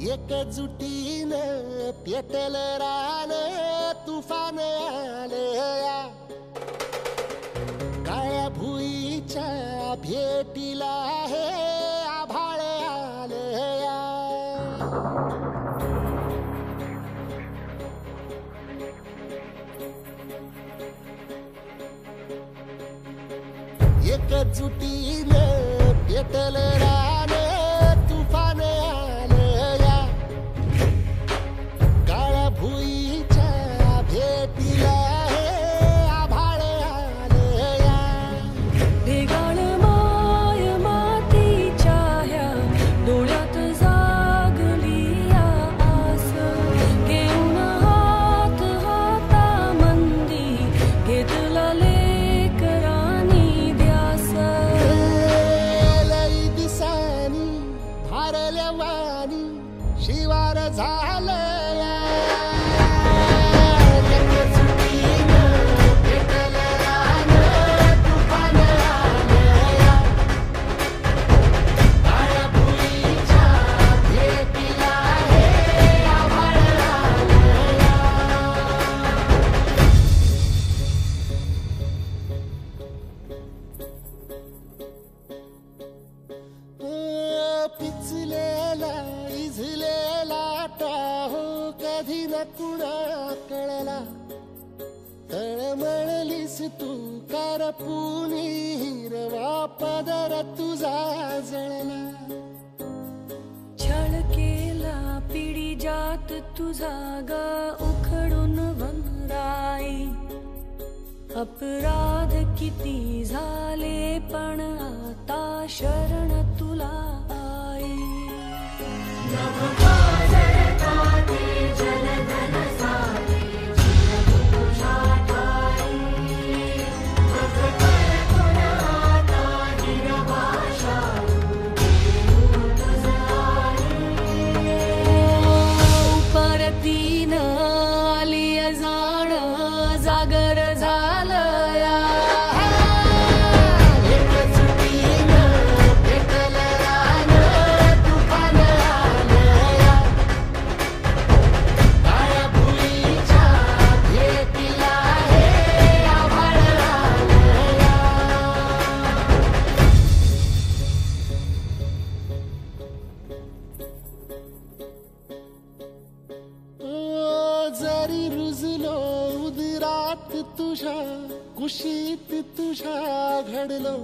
एकजुटीनं पेटल रान तुफान आलया काळ्या भुईच्या भेटीला हे आभाळ आलया एकजुटीनं पेटल रान तुफान आलया काळ्या भुईच्या भेटीला हे आभाळ आलया ढेगाळ माय मातीच्या ह्या डोळ्यात जागली आस घेऊन हात हातामंदी घेतला लेकरांनी ध्यास लई दिसानी भारल्या वाणी शिवार झालया एकजुटीनं पेटल रान तुफान आलया काळ्या भुईच्या भेटीला हे आभाळ आलया पिचलेला इझलेला टाहो कधी न कुणा कळला तळमळलीस तू करपुनी हिरवा पदर तुझा जळला छळ केला पिढी जात तुझा ग उखडून वनराई अपराध किती झाले पण आता शरण तुला आई परतीन आली जाण जागर झालया एकजुटीनं पेटल रान तुफान आलया काळ्या भुईच्या भेटीला हे आभाळ आलया जरी रुजलो उदरात तुझ्या कुशीत तुझ्या घडलो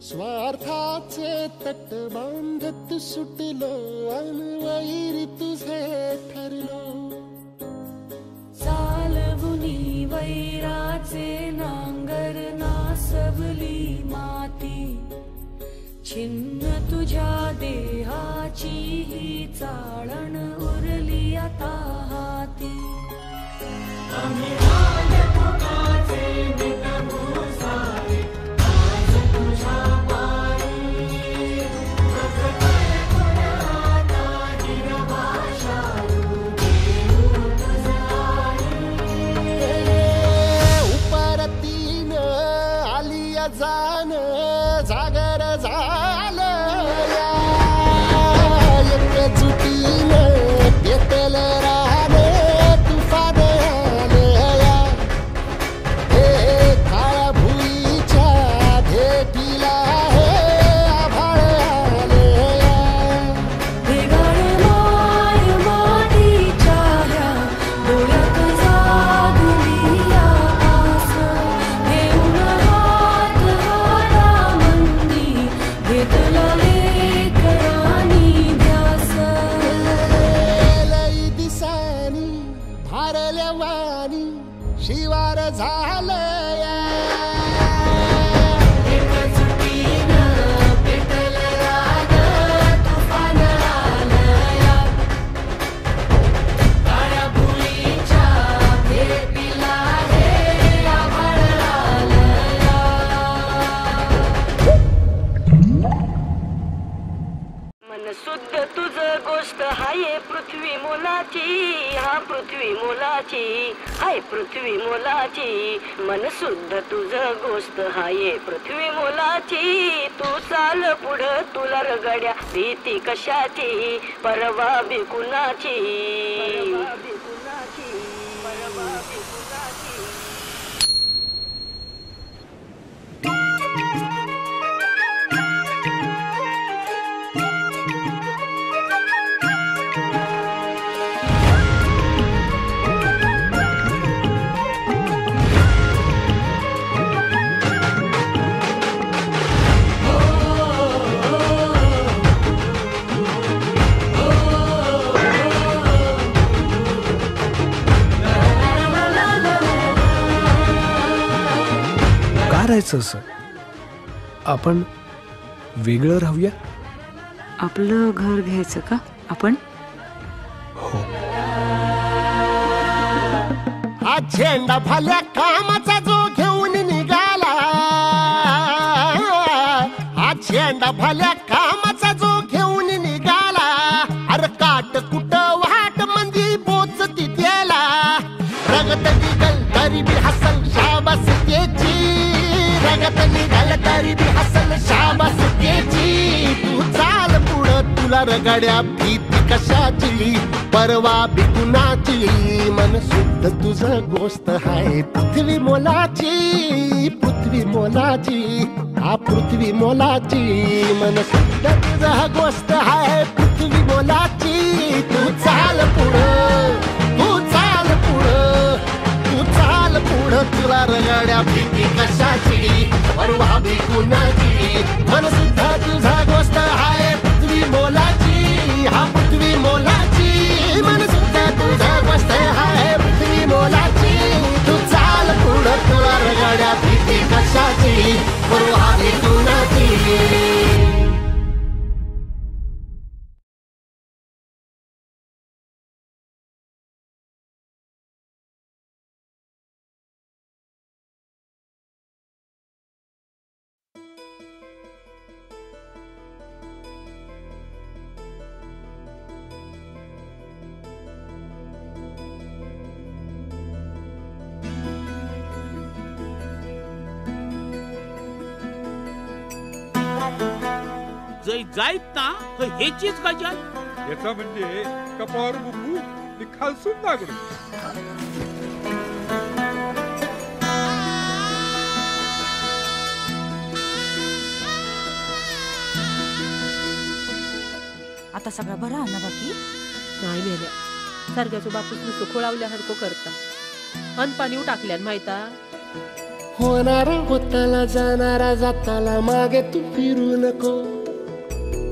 स्वार्थाचे तट बांधत सुटलो अनवैरी तुझे ठरलो चालवुनी वैराचे नांगर नासवली माती छिन्न तुझ्या देहाची ही चाळण उरली आता हाती उपरतीनं आलिया जाण जागर झालया एकजुटीनं पेटल रान तुफान आलया हे काळ्या भुईच्या भेटीला हे आभाळ आलया ढेगाळ माय मातीच्या ह्या डोळ्यात जागली आस घेऊन हात हातामंदी घेतला लेकरांनी ध्यास लई दिसानी भारल्या वाणी शिवार झालया एकजुटीनं पेटल रान तुफान आलया काळ्या भुईच्या भेटीला हे आभाळ आलया मन शुद्ध तुझ गोष्ट हाये पृथ्वी मोलाची हा पृथ्वी मोलाची हाय पृथ्वी मोलाची मन शुद्ध तुझं गोष्ट हाय पृथ्वी मोलाची तू चाल पुढं तुला रगड्या भीती कशाची परवा बी कुणाची राहायचं असं आपण वेगळं राहूया. आपलं घर घ्यायचं का आपण? हो. हा झेंडा भल्या कामाचा जो घेऊन निघाला हा झेंडा भल्या कामाचा जो घेऊन निघाला अरे काट कुट वाट मंदी पोचती त्याला रगत निघल तरी बी हसल शाबास त्याची रगत निघल तरी बी हसल शाबास त्याची तू चाल पुढं तुला रगड्या भीती कशाची परवा बी कुणाची मन शुद्ध तुझं गोष्ट हाय पृथ्वी मोलाची पृथ्वी मोलाची हा पृथ्वी मोलाची मन शुद्ध तुझं गोष्ट हाय पृथ्वी मोलाची तू चाल पुढं तू चाल पुढं तू चाल पुढं तुला रगड्या भीती कशाची परवा बी कुणाची मन शुद्ध तुझा गोष्ट हाय पृथ्वी मोलाची हा पृथ्वी मोलाची मन सुद्धा तुझा गोष्ट हाय पृथ्वी मोलाची तू चाल पुढं तुला रगड्या भीती कशाची परवा बी कुणाची. जय जायत ना हेचीच गजाल याचा म्हणजे कपावर बुकू आणि खालसून नागरू. आता सगळं बरं आहे ना बाकी? नाही मेल्या सारख्याचो बापूस नुसतं खोळावल्यासारखं करता अन पाणी टाकल्यान माहिता होणारा होताला जाणारा जाताला मागे तू फिरू नको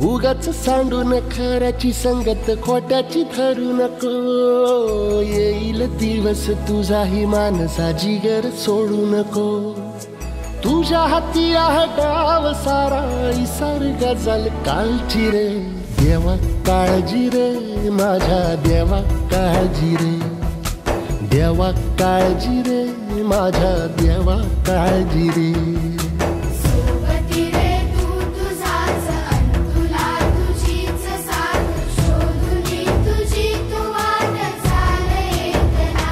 उगाच सांडून खऱ्याची संगत खोट्याची धरू नको येईल दिवस तुझाही मानसा जिगर सोडू नको तुझ्या हाती आहे डाव सारा इसार गजल कालची रे देवा काळजी रे माझ्या देवा काळजी रे देवा काळजी रे माझ्या देवा काळजी रे. सोबती रे तू तुझाच अन तुला तुझीच साथ शोधुनी तुझी तू वाट चाल येतना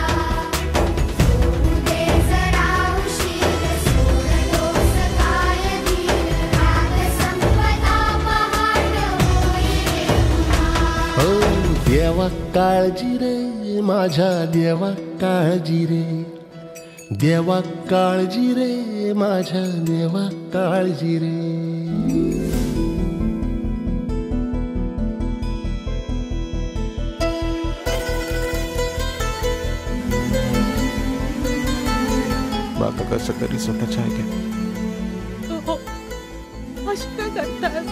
सोडू दे जरा उशीर सोडतोस काय धीर राग संपदा पहाट होई रे पुन्हा. हो देवा काळजी रे माझ्या देवा काळजी रे देवा काळजी रे माझ्या देवा काळजी रे. आता कसं तरी स्वतःच्या ऐका हो अशी काय करतास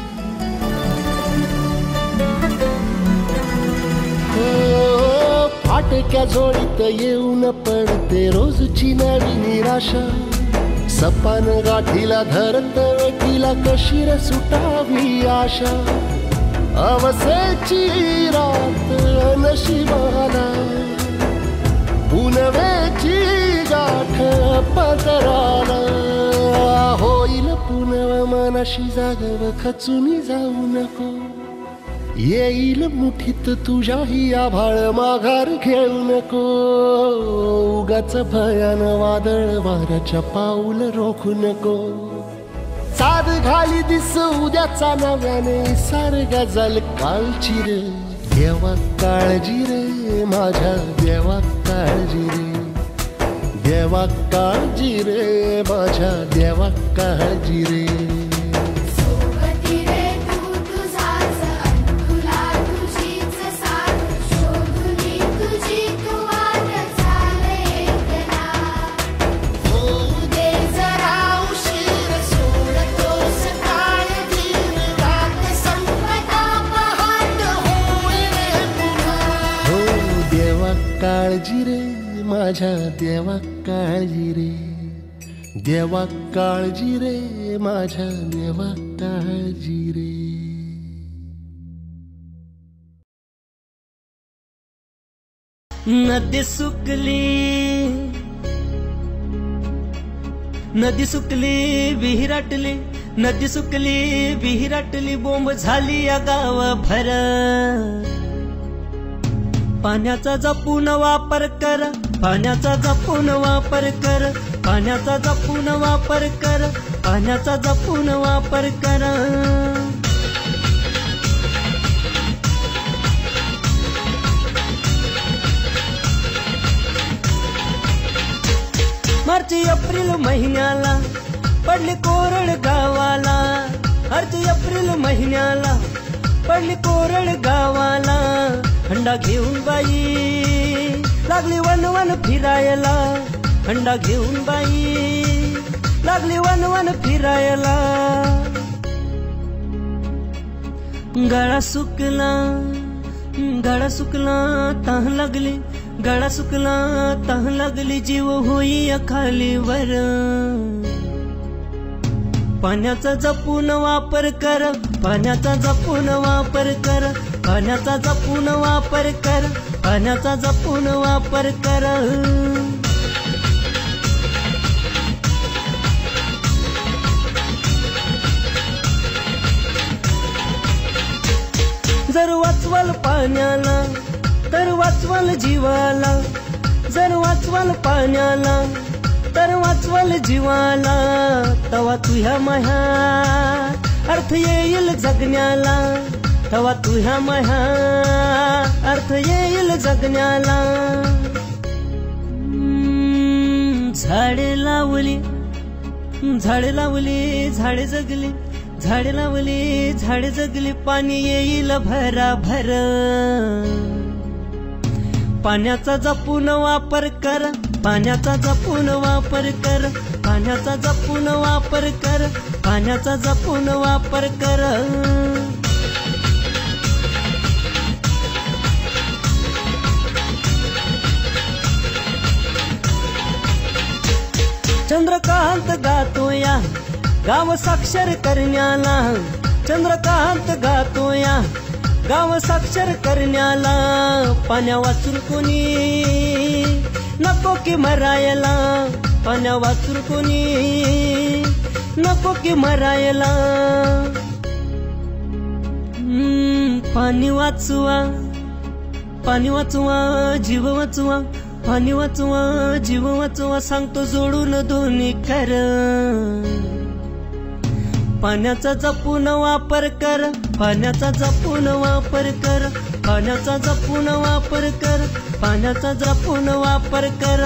फाटक्या जोडीत येऊन पडते रोजची नवी निराशा सपान गाठीला धरत वेटीला कशी रे सुटावी आशा अवसेची रात नशिबाला पुनवेची गाठ पदराला होईल पुनव मनाशी जागव खचून जाऊ नको येईल मुठीत तुझ्याही आभाळ माघार घेऊ नको उगाच भयान वादळ वाऱ्याच्या पाऊल रोखू नको साध घाली दिस उद्याचा नव्याने सार गजल कालची रे देवा काळजी रे माझ्या देवा काळजी रे देवा काळजी रे माझ्या देवा काळजी रे सोबती रे तू तुझाच अंतुला तुझीच साथ शोधुनी तुझी तू वाट चाल एकला होऊ दे जरा उशीर सोडतोस काळजी रात संपदा पहाट होईल रे पुन्हा हो देवा काळजी रे माझ्या देवा काळजी रे देवा काळजी रे माझ्या देवा काळजी रे नदी सुकली विहिराटली नदी सुकली विहिराटली बोंब झाली या गाव भर पाण्याचा जपून वापर कर पाण्याचा जपून वापर कर पाण्याचा जपून वापर कर पाण्याचा जपून वापर कर मार्च एप्रिल महिन्याला पडली कोरड गावाला मार्च एप्रिल महिन्याला पडली कोरड गावाला हंडा घेऊन बाई लागली वन वन फिरायला हंडा घेऊन बाई लागली वन वन फिरायला गळा सुकला तह लागली गळा सुकला तह लागली जीव होई खाली वर पाण्याचा जपून वापर कर पाण्याचा जपून वापर कर पाण्याचा जपून वापर कर पाण्याचा जपून वापर कर जर वाचवाल पाण्याला तर वाचवाल जीवाला जर वाचवाल पाण्याला तर वाचवाल जीवाला तवा तुझ्या माया अर्थ येईल जगण्याला तवा तुझ्या माया अर्थ येईल जगण्याला झाडे लावली झाडे लावली झाडे जगली झाडे लावली झाडे जगली पाणी येईल भराभर पाण्याचा जपून वापर कर पाण्याचा जपून वापर कर पाण्याचा जपून वापर कर पाण्याचा जपून वापर कर चंद्रकांत गातोया गाव साक्षर करण्याला चंद्रकांत गातोया गाव साक्षर करण्याला पाण्या वाचून कोणी नको की मरायला पाण्या वाचून कोणी नको की मरायला पाणी वाचवा जीव वाचवा पाणी वाचवा जीव वाचवा सांगतो जोडून दोन्ही कर पाण्याचा जपून वापर कर पाण्याचा जपून वापर कर पाण्याचा जपून वापर कर पाण्याचा जपून वापर कर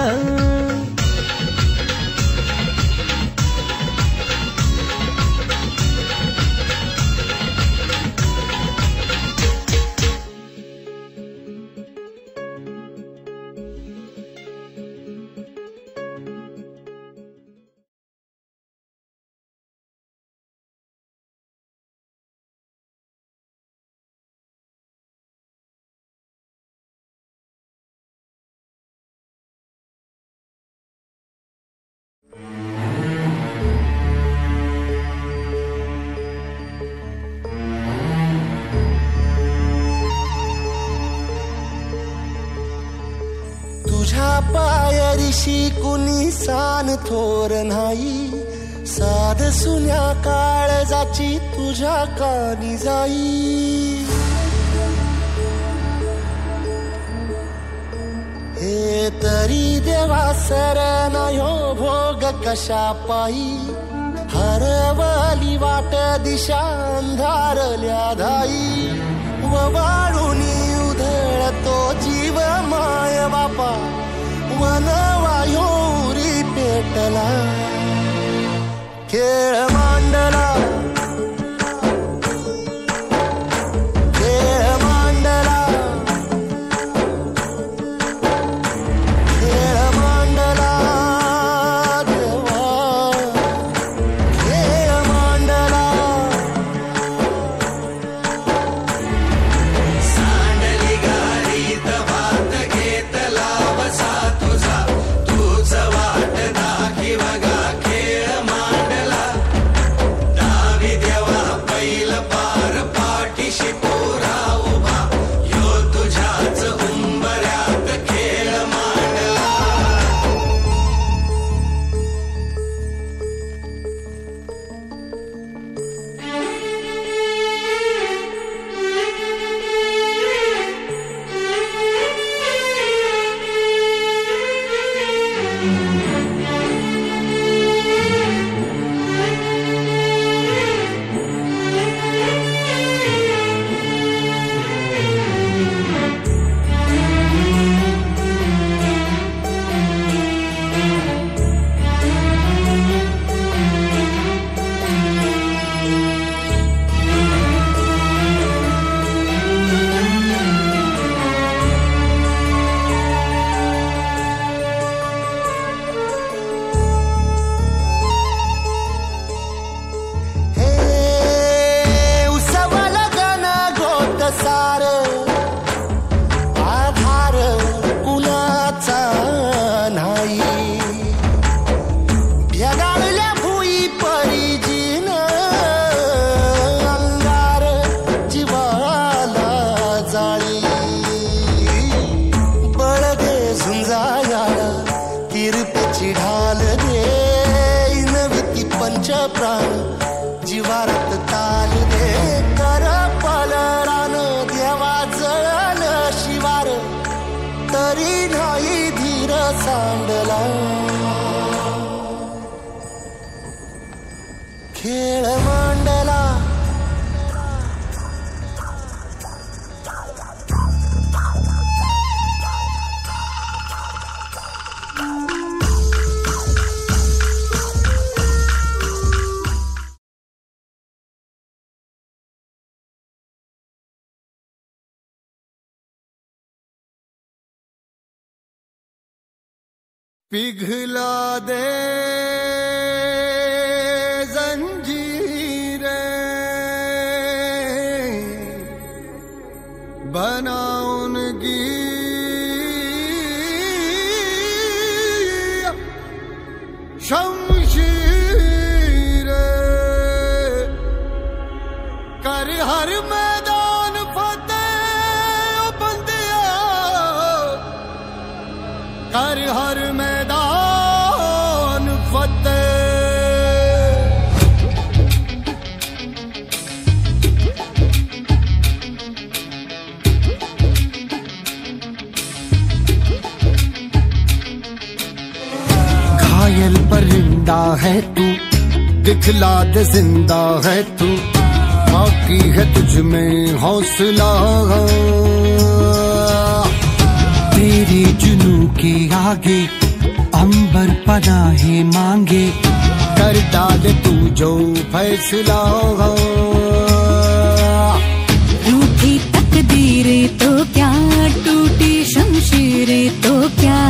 तुझ्या पायरीशी कुणी सान थोर नाही साध सुन्या काळजाची तुझ्या कानी जाई हे तरी देवा सरनायो भोग कशा पायी हरवली वाट दिशा अंधारल्या धाई ववाळुनी उधळतो जीव माय बापा वनवायोरी पेटला खेळ मांडला खेळ मांडला पिघला दे जंजीर बनाउनगी शमशीर कर हर मैदान फतेह बंदिया कर हर मैदान फतेह घायल परिंदा है तू दिखला दे जिंदा है तू बाकी है तुझ में हौसला तेरे जुनू के आगे अंबर पनाहे मांगे कर डाल तू जो फैसला रूठी तकदीरें तो क्या टूटी शमशीरें तो क्या